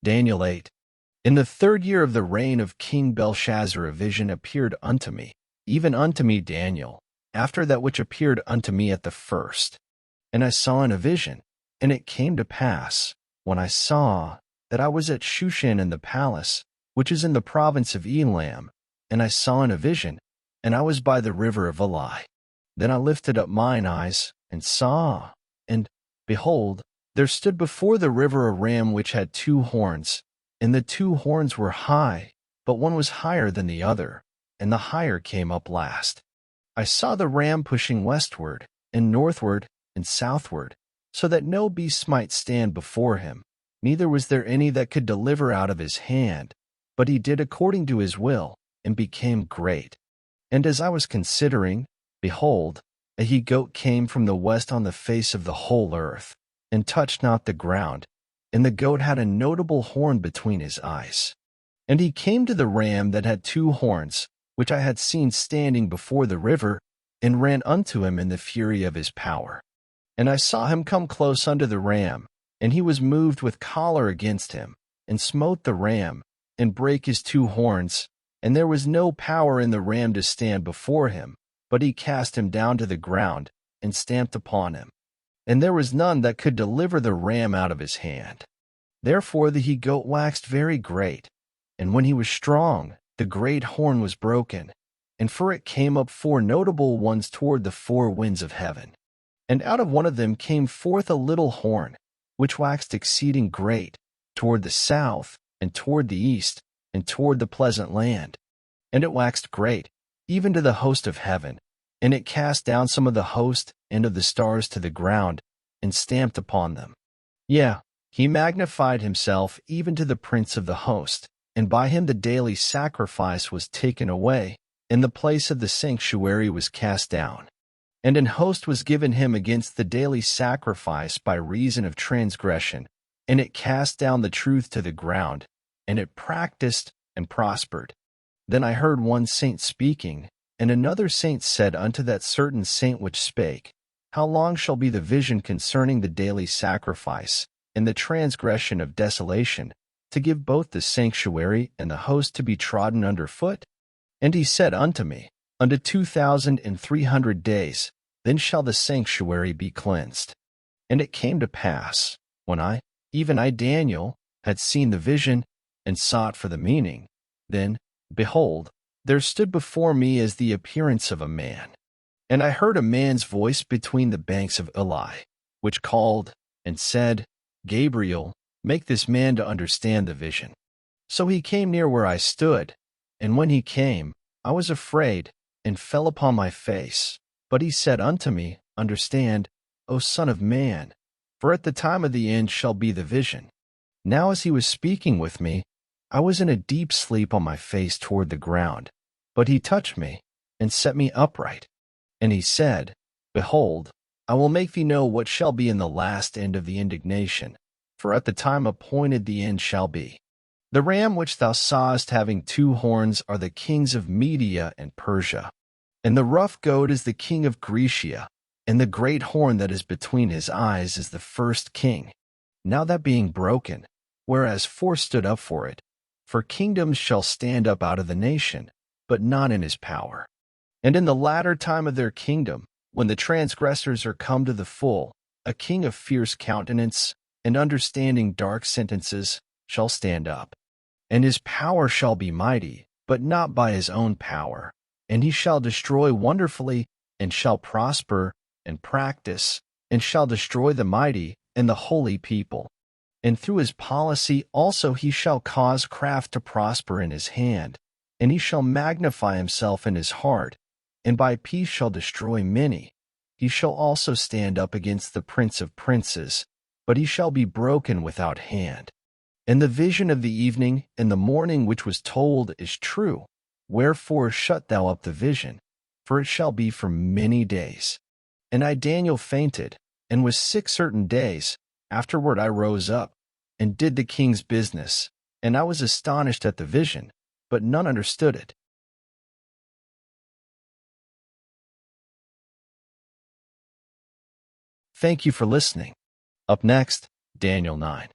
Daniel 8. In the 3rd year of the reign of King Belshazzar a vision appeared unto me, even unto me Daniel, after that which appeared unto me at the first. And I saw in a vision, and it came to pass, when I saw, that I was at Shushan in the palace, which is in the province of Elam, and I saw in a vision, and I was by the river of Elai. Then I lifted up mine eyes, and saw, and, behold, there stood before the river a ram which had 2 horns, and the 2 horns were high, but one was higher than the other, and the higher came up last. I saw the ram pushing westward, and northward, and southward, so that no beast might stand before him, neither was there any that could deliver out of his hand, but he did according to his will, and became great. And as I was considering, behold, a he-goat came from the west on the face of the whole earth, and touched not the ground, and the goat had a notable horn between his eyes. And he came to the ram that had 2 horns, which I had seen standing before the river, and ran unto him in the fury of his power. And I saw him come close unto the ram, and he was moved with choler against him, and smote the ram, and brake his 2 horns, and there was no power in the ram to stand before him, but he cast him down to the ground, and stamped upon him. And there was none that could deliver the ram out of his hand. Therefore the he-goat waxed very great, and when he was strong, the great horn was broken, and for it came up 4 notable ones toward the 4 winds of heaven. And out of one of them came forth a little horn, which waxed exceeding great, toward the south, and toward the east, and toward the pleasant land. And it waxed great, even to the host of heaven, and it cast down some of the host and of the stars to the ground, and stamped upon them. Yea, he magnified himself even to the prince of the host, and by him the daily sacrifice was taken away, and the place of the sanctuary was cast down. And an host was given him against the daily sacrifice by reason of transgression, and it cast down the truth to the ground, and it practiced and prospered. Then I heard one saint speaking, and another saint said unto that certain saint which spake, How long shall be the vision concerning the daily sacrifice, and the transgression of desolation, to give both the sanctuary and the host to be trodden under foot? And he said unto me, Unto 2,300 days, then shall the sanctuary be cleansed. And it came to pass, when I, even I Daniel, had seen the vision, and sought for the meaning, then, behold, there stood before me as the appearance of a man. And I heard a man's voice between the banks of Elai, which called, and said, Gabriel, make this man to understand the vision. So he came near where I stood, and when he came, I was afraid, and fell upon my face. But he said unto me, Understand, O son of man, for at the time of the end shall be the vision. Now as he was speaking with me, I was in a deep sleep on my face toward the ground, but he touched me, and set me upright. And he said, Behold, I will make thee know what shall be in the last end of the indignation, for at the time appointed the end shall be. The ram which thou sawest having 2 horns are the kings of Media and Persia, and the rough goat is the king of Grecia, and the great horn that is between his eyes is the first king. Now that being broken, whereas 4 stood up for it, for kingdoms shall stand up out of the nation, but not in his power. And in the latter time of their kingdom, when the transgressors are come to the full, a king of fierce countenance, and understanding dark sentences, shall stand up. And his power shall be mighty, but not by his own power. And he shall destroy wonderfully, and shall prosper, and practice, and shall destroy the mighty, and the holy people. And through his policy also he shall cause craft to prosper in his hand, and he shall magnify himself in his heart, and by peace shall destroy many. He shall also stand up against the prince of princes, but he shall be broken without hand. And the vision of the evening and the morning which was told is true. Wherefore shut thou up the vision, for it shall be for many days. And I Daniel fainted, and was sick certain days. Afterward I rose up, and did the king's business, and I was astonished at the vision, but none understood it. Thank you for listening. Up next, Daniel 9.